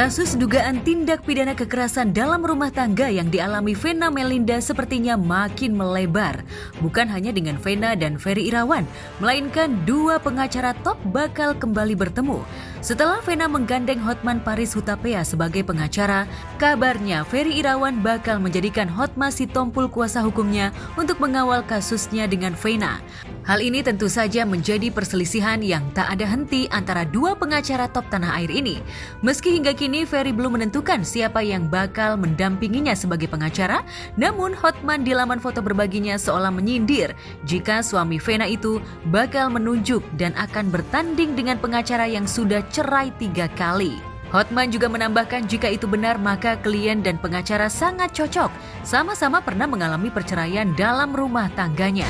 Kasus dugaan tindak pidana kekerasan dalam rumah tangga yang dialami Vena Melinda sepertinya makin melebar. Bukan hanya dengan Vena dan Ferry Irawan, melainkan dua pengacara top bakal kembali bertemu. Setelah Vena menggandeng Hotman Paris Hutapea sebagai pengacara, kabarnya Ferry Irawan bakal menjadikan Hotma Sitompul kuasa hukumnya untuk mengawal kasusnya dengan Vena. Hal ini tentu saja menjadi perselisihan yang tak ada henti antara dua pengacara top tanah air ini. Meski hingga kini Ferry belum menentukan siapa yang bakal mendampinginya sebagai pengacara, namun Hotman di laman foto berbaginya seolah menyindir jika suami Vena itu bakal menunjuk dan akan bertanding dengan pengacara yang sudah cerai 3 kali. Hotman juga menambahkan jika itu benar maka klien dan pengacara sangat cocok, sama-sama pernah mengalami perceraian dalam rumah tangganya.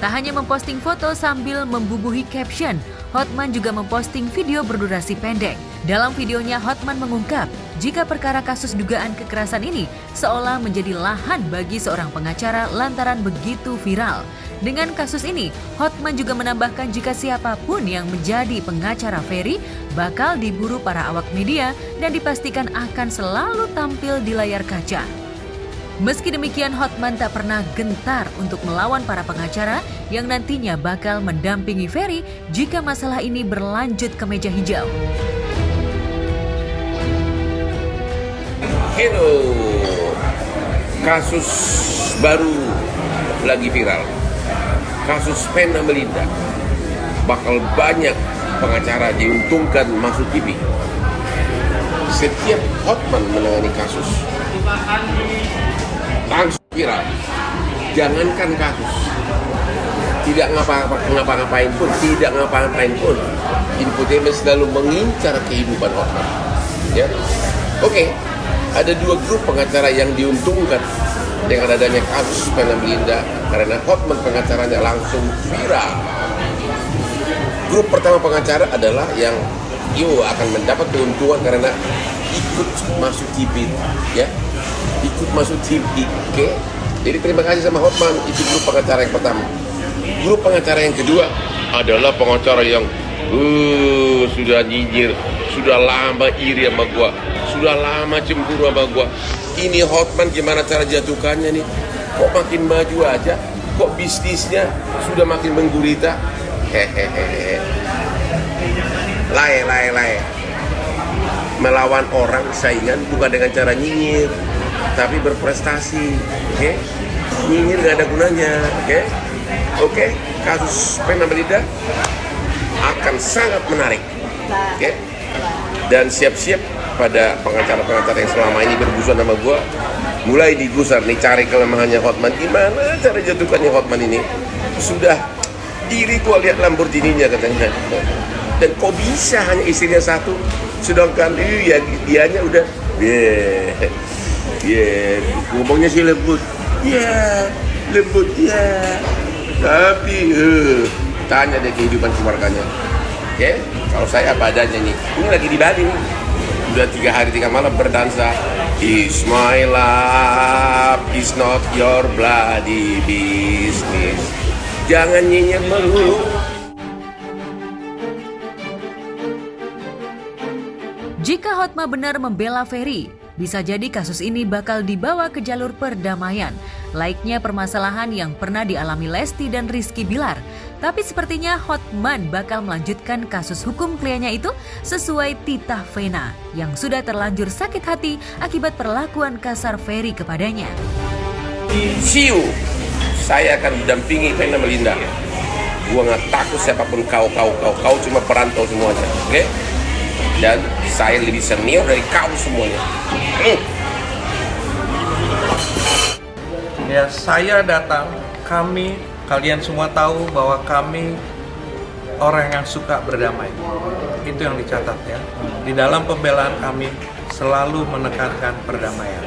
Tak hanya memposting foto sambil membubuhi caption, Hotman juga memposting video berdurasi pendek. Dalam videonya, Hotman mengungkap jika perkara kasus dugaan kekerasan ini seolah menjadi lahan bagi seorang pengacara lantaran begitu viral. Dengan kasus ini, Hotman juga menambahkan jika siapapun yang menjadi pengacara Ferry bakal diburu para awak media dan dipastikan akan selalu tampil di layar kaca. Meski demikian, Hotman tak pernah gentar untuk melawan para pengacara yang nantinya bakal mendampingi Ferry jika masalah ini berlanjut ke meja hijau. Hello, kasus baru lagi viral. Kasus Vena Melinda. Bakal banyak pengacara diuntungkan masuk TV. Setiap Hotman menangani kasus langsung viral. Jangankan kasus, tidak ngapa-ngapain pun, infotainment selalu mengincar kehidupan Hotman. Ya, oke. Ada dua grup pengacara yang diuntungkan dengan adanya kasus Vena Melinda karena Hotman pengacaranya langsung viral. Grup pertama pengacara adalah yang akan mendapat keuntungan karena ikut masuk TV, ya. Ikut masuk TV, oke? Jadi terima kasih sama Hotman, itu grup pengacara yang pertama. Grup pengacara yang kedua adalah pengacara yang sudah nyinyir, sudah lama iri sama gua, sudah lama cemburu sama gua. Ini Hotman gimana cara jatuhkannya nih? Kok makin maju aja? Kok bisnisnya sudah makin menggurita? Hehehe. Lae. Melawan orang saingan bukan dengan cara nyinyir, tapi berprestasi, oke? Nyinyir gak ada gunanya, oke? Kasus Vena Melinda akan sangat menarik, oke? Dan siap-siap pada pengacara-pengacara yang selama ini berbusuan sama gua, mulai digusar nih, cari kelemahannya Hotman. Gimana cara jatuhkannya Hotman ini? Sudah iri gua lihat Lamborghini-nya katanya. Dan kok bisa hanya istrinya satu, sedangkan dianya udah ngomongnya sih lembut, lembut, tapi tanya deh kehidupan keluarganya. Oke, kalau saya apa adanya nih, ini lagi di Bali nih, udah 3 hari 3 malam berdansa. Is my love, is not your bloody business. Jangan nyinyir melulu. Jika Hotma benar membela Ferry, bisa jadi kasus ini bakal dibawa ke jalur perdamaian, layaknya permasalahan yang pernah dialami Lesti dan Rizky Bilar. Tapi sepertinya Hotman bakal melanjutkan kasus hukum kliennya itu sesuai titah Vena yang sudah terlanjur sakit hati akibat perlakuan kasar Ferry kepadanya. See you. Saya akan mendampingi Vena Melinda. Gua nggak takut siapapun kau cuma perantau semuanya, oke? Dan saya lebih senior dari kau semuanya. Ya, saya datang, kalian semua tahu bahwa kami orang yang suka berdamai. Itu yang dicatat ya. Di dalam pembelaan kami selalu menekankan perdamaian.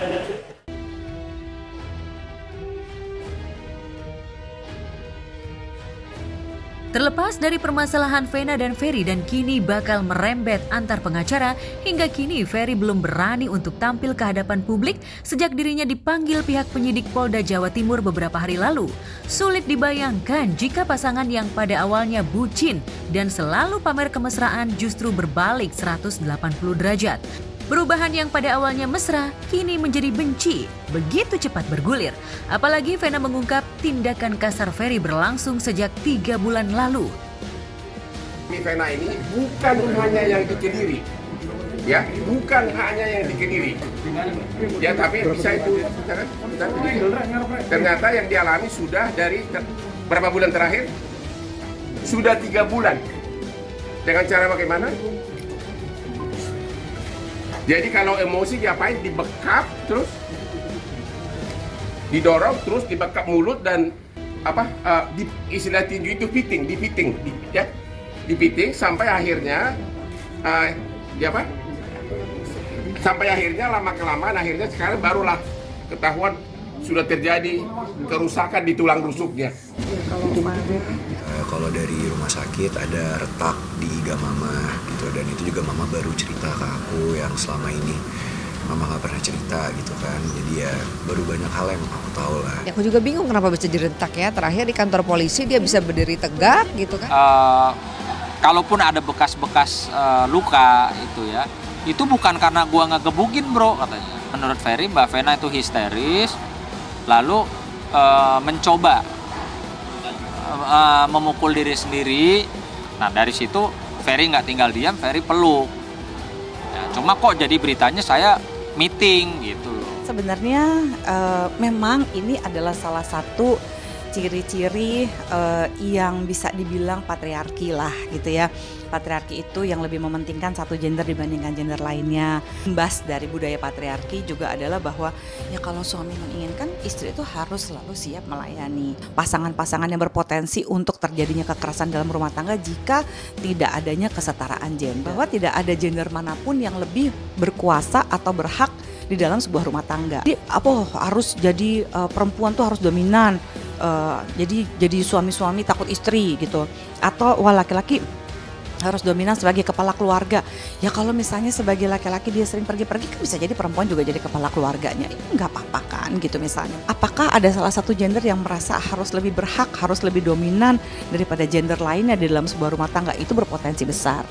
Terlepas dari permasalahan Vena dan Ferry dan kini bakal merembet antar pengacara, hingga kini Ferry belum berani untuk tampil ke hadapan publik sejak dirinya dipanggil pihak penyidik Polda Jawa Timur beberapa hari lalu. Sulit dibayangkan jika pasangan yang pada awalnya bucin dan selalu pamer kemesraan justru berbalik 180 derajat. Perubahan yang pada awalnya mesra, kini menjadi benci, begitu cepat bergulir. Apalagi Vena mengungkap tindakan kasar Ferry berlangsung sejak 3 bulan lalu. Vena ini bukan hanya yang di Kediri, ya, bukan hanya yang di Kediri, ya, tapi bisa itu, ternyata yang dialami sudah dari berapa bulan terakhir, sudah 3 bulan. Dengan cara bagaimana? Jadi kalau emosi diapain? Dibekap terus, didorong terus, dibekap mulut dan istilah tinju itu fitting, dipiting sampai akhirnya sampai akhirnya lama kelamaan akhirnya sekarang barulah ketahuan sudah terjadi kerusakan di tulang rusuknya. Kalau dari rumah sakit ada retak di iga mama gitu, dan itu juga mama baru cerita ke aku yang selama ini mama nggak pernah cerita gitu kan, jadi ya baru banyak hal yang aku tahu lah. Aku juga bingung kenapa bisa diretak ya, terakhir di kantor polisi dia bisa berdiri tegak gitu kan. Kalaupun ada bekas-bekas luka itu ya, itu bukan karena gua ngegebukin bro katanya. Menurut Ferry, Mbak Vena itu histeris, lalu mencoba memukul diri sendiri. Nah dari situ Ferry nggak tinggal diam, Ferry peluk. Ya, cuma kok jadi beritanya saya meeting gitu loh. Sebenarnya memang ini adalah salah satu ciri-ciri yang bisa dibilang patriarki lah gitu ya. Patriarki itu yang lebih mementingkan satu gender dibandingkan gender lainnya. Imbas dari budaya patriarki juga adalah bahwa ya kalau suami menginginkan, istri itu harus selalu siap melayani. Pasangan-pasangan yang berpotensi untuk terjadinya kekerasan dalam rumah tangga jika tidak adanya kesetaraan gender. Bahwa tidak ada gender manapun yang lebih berkuasa atau berhak di dalam sebuah rumah tangga. Jadi harus jadi perempuan tuh harus dominan. Jadi suami-suami takut istri gitu. Atau laki-laki harus dominan sebagai kepala keluarga. Ya kalau misalnya sebagai laki-laki dia sering pergi-pergi, kan bisa jadi perempuan juga jadi kepala keluarganya. Ini nggak apa-apa kan gitu misalnya. Apakah ada salah satu gender yang merasa harus lebih berhak, harus lebih dominan daripada gender lainnya di dalam sebuah rumah tangga? Itu berpotensi besar.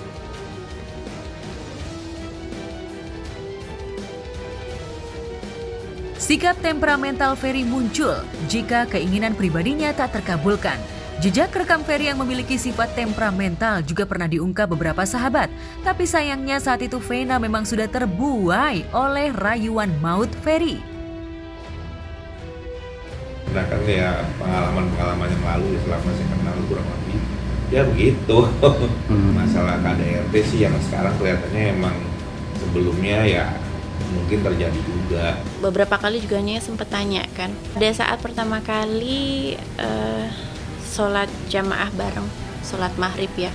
Sikap temperamental Ferry muncul jika keinginan pribadinya tak terkabulkan. Jejak rekam Ferry yang memiliki sifat temperamental juga pernah diungkap beberapa sahabat. Tapi sayangnya saat itu Vena memang sudah terbuai oleh rayuan maut Ferry. Nah kan ya pengalaman yang lalu selama saya kenal kurang lebih ya begitu. Masalah KDRT sih yang sekarang kelihatannya emang sebelumnya ya mungkin terjadi juga. Beberapa kali juga Nia sempat tanya kan, pada saat pertama kali sholat jamaah bareng, sholat maghrib ya.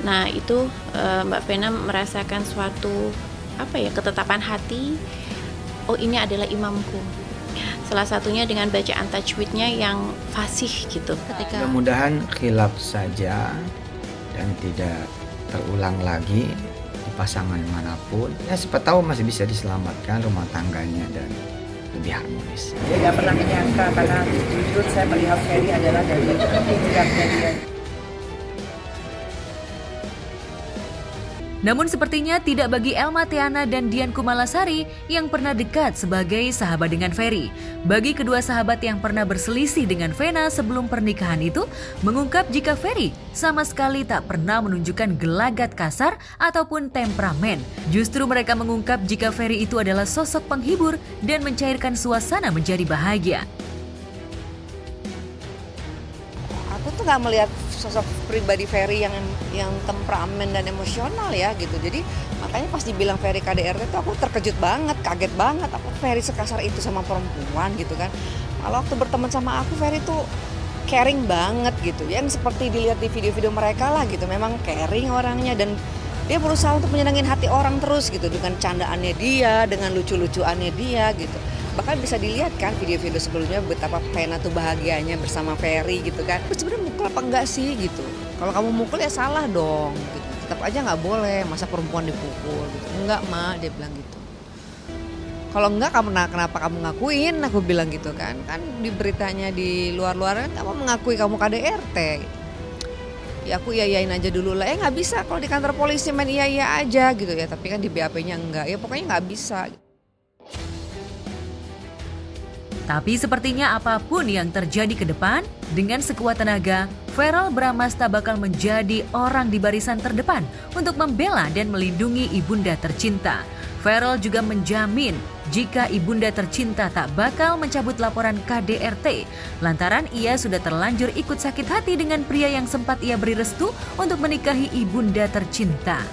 Nah itu Mbak Vena merasakan suatu ketetapan hati, oh ini adalah imamku. Salah satunya dengan bacaan tajwidnya yang fasih gitu. Mudah-mudahan khilaf saja dan tidak terulang lagi di pasangan manapun. Ya siapa tahu masih bisa diselamatkan rumah tangganya dan lebih harmonis. Dia nggak pernah menyangka karena jujur saya melihat Ferry adalah dari tingkatnya dia. Namun sepertinya tidak bagi Elma Theana dan Dian Kumalasari yang pernah dekat sebagai sahabat dengan Ferry. Bagi kedua sahabat yang pernah berselisih dengan Vena sebelum pernikahan itu, mengungkap jika Ferry sama sekali tak pernah menunjukkan gelagat kasar ataupun temperamen. Justru mereka mengungkap jika Ferry itu adalah sosok penghibur dan mencairkan suasana menjadi bahagia. Aku tuh nggak melihat sosok pribadi Ferry yang temperamen dan emosional ya gitu. Jadi makanya pas dibilang Ferry KDRT tuh aku terkejut banget, kaget banget. Apa Ferry sekasar itu sama perempuan gitu kan. Malah waktu berteman sama aku Ferry tuh caring banget gitu. Yang seperti dilihat di video-video mereka lah gitu. Memang caring orangnya dan dia berusaha untuk menyenangin hati orang terus gitu. Dengan candaannya dia, dengan lucu-lucuannya dia gitu. Bahkan bisa dilihat kan video-video sebelumnya betapa Vena tuh bahagianya bersama Ferry gitu kan. Terus sebenarnya mukul apa enggak sih gitu. Kalau kamu mukul ya salah dong gitu. Tetap aja nggak boleh, masa perempuan dipukul gitu. Enggak, Ma, dia bilang gitu. Kalau enggak kenapa kamu ngakuin, aku bilang gitu kan. Kan di beritanya di luar-luar kan kamu mengakui kamu KDRT gitu. Ya aku iyain aja dulu lah. Nggak bisa kalau di kantor polisi main iya aja gitu ya. Tapi kan di BAP-nya enggak. Ya pokoknya nggak bisa. Tapi sepertinya apapun yang terjadi ke depan, dengan sekuat tenaga, Verrell Bramasta bakal menjadi orang di barisan terdepan untuk membela dan melindungi ibunda tercinta. Verrell juga menjamin jika ibunda tercinta tak bakal mencabut laporan KDRT, lantaran ia sudah terlanjur ikut sakit hati dengan pria yang sempat ia beri restu untuk menikahi ibunda tercinta.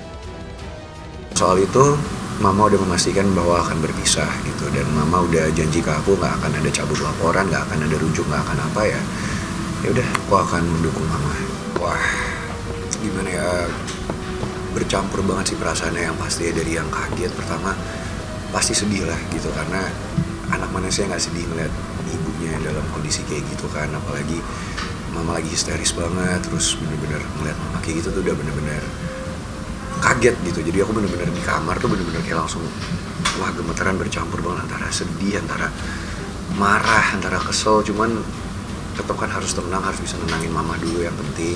Soal itu, Mama udah memastikan bahwa akan berpisah gitu, dan Mama udah janji ke aku nggak akan ada cabut laporan, nggak akan ada rujuk, nggak akan apa ya. Ya udah, aku akan mendukung Mama. Wah, gimana ya, bercampur banget sih perasaannya. Yang pasti dari yang kaget pertama pasti sedih lah gitu, karena anak mana sih yang nggak sedih melihat ibunya dalam kondisi kayak gitu kan, apalagi Mama lagi histeris banget, terus bener-bener melihat Mama kayak gitu tuh udah bener-bener kaget gitu. Jadi aku bener-bener di kamar tuh bener-bener kayak langsung wah, gemeteran bercampur banget antara sedih, antara marah, antara kesel. Cuman tetap kan harus tenang, harus bisa nenangin Mama dulu yang penting.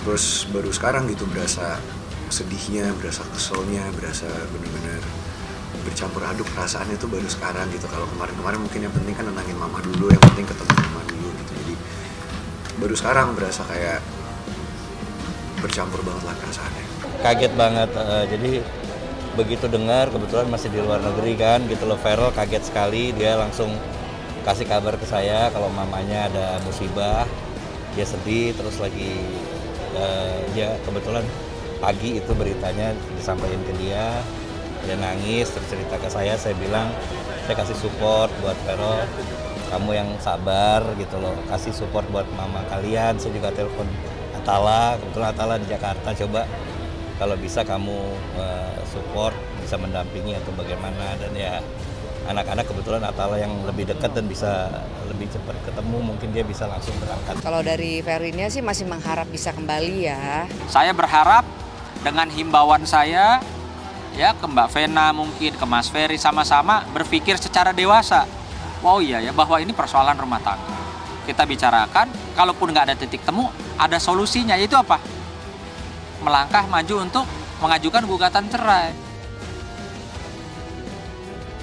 Terus baru sekarang gitu berasa sedihnya, berasa keselnya, berasa bener-bener bercampur aduk perasaannya tuh baru sekarang gitu. Kalau kemarin-kemarin mungkin yang penting kan nenangin Mama dulu, yang penting ketemu Mama dulu gitu. Jadi baru sekarang berasa kayak bercampur banget lah perasaannya. Kaget banget, jadi begitu dengar, kebetulan masih di luar negeri kan gitu loh, Verrell kaget sekali, dia langsung kasih kabar ke saya kalau mamanya ada musibah, dia sedih, terus lagi dia kebetulan pagi itu beritanya disampaikan ke dia nangis, terus cerita ke saya bilang saya kasih support buat Verrell, kamu yang sabar gitu loh, kasih support buat mama kalian. Saya juga telepon Atala, kebetulan Atala di Jakarta, coba kalau bisa kamu support, bisa mendampingi atau bagaimana. Dan ya anak-anak kebetulan Atala yang lebih dekat dan bisa lebih cepat ketemu, mungkin dia bisa langsung berangkat. Kalau dari Ferry-nya sih masih mengharap bisa kembali ya. Saya berharap dengan himbauan saya ya ke Mbak Vena, mungkin ke Mas Ferry, sama-sama berpikir secara dewasa. Oh iya ya, bahwa ini persoalan rumah tangga. Kita bicarakan, kalaupun nggak ada titik temu, ada solusinya, yaitu apa? Melangkah maju untuk mengajukan gugatan cerai.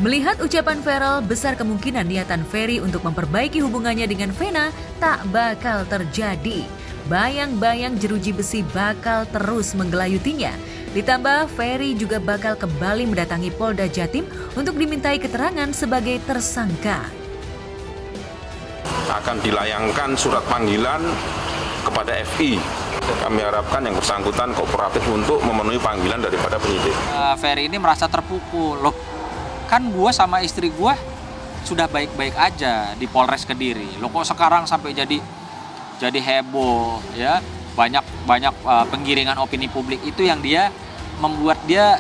Melihat ucapan Verrell, besar kemungkinan niatan Ferry untuk memperbaiki hubungannya dengan Vena tak bakal terjadi. Bayang-bayang jeruji besi bakal terus menggelayutinya. Ditambah, Ferry juga bakal kembali mendatangi Polda Jatim untuk dimintai keterangan sebagai tersangka. Akan dilayangkan surat panggilan kepada FI. Kami harapkan yang bersangkutan kooperatif untuk memenuhi panggilan daripada penyidik. Ferry ini merasa terpukul. Loh, kan gue sama istri gue sudah baik-baik aja di Polres Kediri. Loh kok sekarang sampai jadi heboh ya. Banyak penggiringan opini publik, itu yang dia membuat dia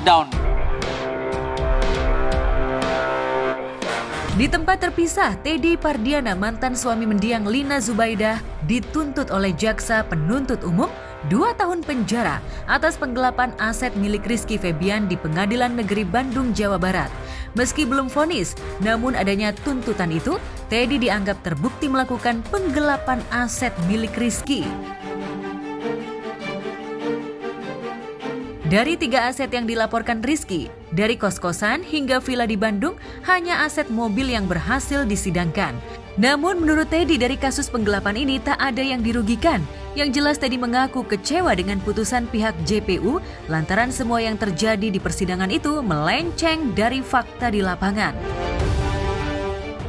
down. Di tempat terpisah, Teddy Pardiana, mantan suami mendiang Lina Zubaidah, dituntut oleh jaksa penuntut umum 2 tahun penjara atas penggelapan aset milik Rizky Febian di Pengadilan Negeri Bandung, Jawa Barat. Meski belum vonis, namun adanya tuntutan itu, Teddy dianggap terbukti melakukan penggelapan aset milik Rizky. Dari 3 aset yang dilaporkan Rizky, dari kos-kosan hingga villa di Bandung, hanya aset mobil yang berhasil disidangkan. Namun menurut Teddy, dari kasus penggelapan ini tak ada yang dirugikan. Yang jelas Teddy mengaku kecewa dengan putusan pihak JPU lantaran semua yang terjadi di persidangan itu melenceng dari fakta di lapangan.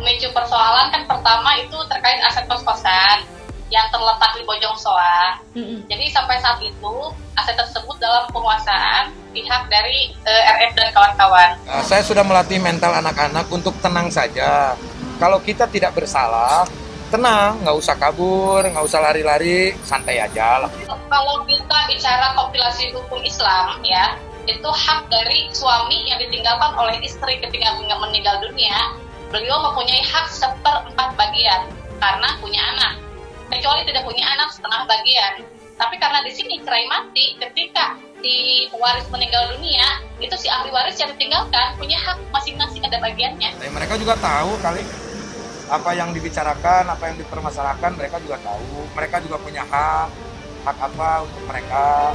Memicu persoalan kan pertama itu terkait aset kos-kosan yang terletak di Bojong Soang. Jadi sampai saat itu aset tersebut dalam penguasaan pihak dari RF dan kawan-kawan. Saya sudah melatih mental anak-anak untuk tenang saja. Kalau kita tidak bersalah, tenang, nggak usah kabur, nggak usah lari-lari, santai aja lah. Kalau kita bicara kompilasi hukum Islam ya, itu hak dari suami yang ditinggalkan oleh istri ketika meninggal dunia, beliau mempunyai hak 1/4 bagian karena punya anak, kecuali tidak punya anak setengah bagian. Tapi karena di sini cerai mati, ketika si pewaris meninggal dunia, itu si ahli waris yang ditinggalkan punya hak masing-masing ada bagiannya. Mereka juga tahu kali apa yang dibicarakan, apa yang dipermasalahkan, mereka juga tahu. Mereka juga punya hak apa untuk mereka.